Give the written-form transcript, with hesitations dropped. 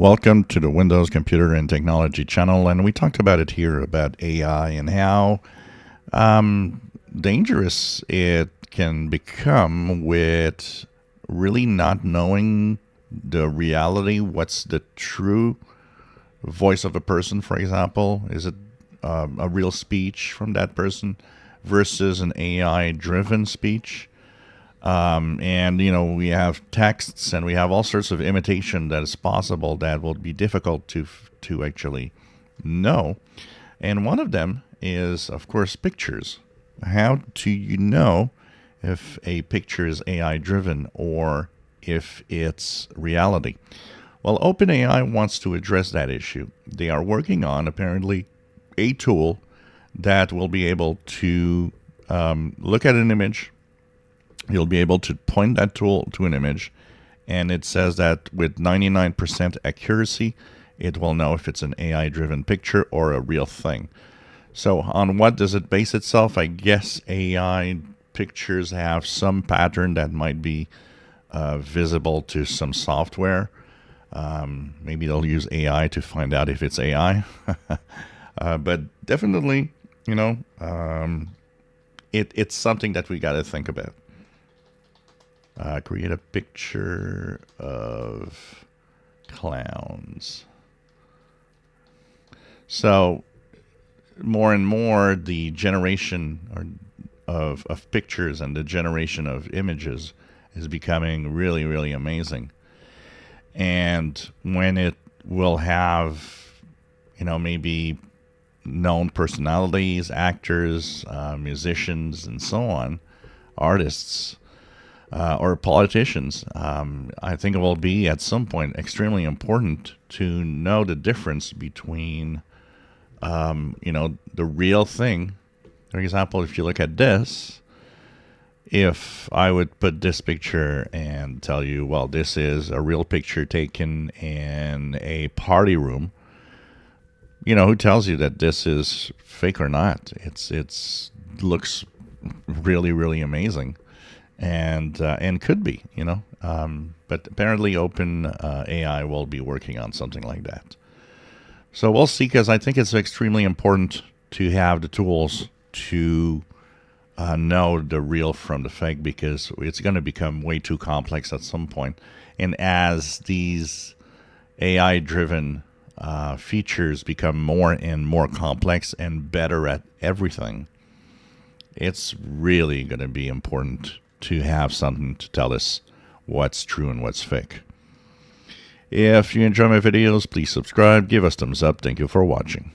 Welcome to the Windows Computer and Technology channel, and we talked about it here about AI and how dangerous it can become with really not knowing the reality. What's the true voice of a person, for example? Is it a real speech from that person versus an AI-driven speech? And we have texts and we have all sorts of imitation that is possible that will be difficult to actually know. And one of them is, of course, pictures. How do you know if a picture is AI driven or if it's reality? Well, OpenAI wants to address that issue. They are working on, apparently, a tool that will be able to look at an image. You'll be able to point that tool to an image, and it says that with 99% accuracy, it will know if it's an AI-driven picture or a real thing. So on what does it base itself? I guess AI pictures have some pattern that might be visible to some software. Maybe they'll use AI to find out if it's AI. But definitely, it's something that we got to think about. Create a picture of clowns. So more and more the generation of pictures and the generation of images is becoming really, really amazing. And when it will have, maybe known personalities, actors, musicians, and so on, artists, or politicians, I think it will be at some point extremely important to know the difference between, the real thing. For example, if you look at this, if I would put this picture and tell you, well, this is a real picture taken in a party room, who tells you that this is fake or not? It's looks really, really amazing. And could be, but apparently Open AI will be working on something like that. So we'll see, because I think it's extremely important to have the tools to know the real from the fake, because it's going to become way too complex at some point. And as these AI-driven features become more and more complex and better at everything, it's really going to be important to have something to tell us what's true and what's fake. If you enjoy my videos, please subscribe, give us thumbs up. Thank you for watching.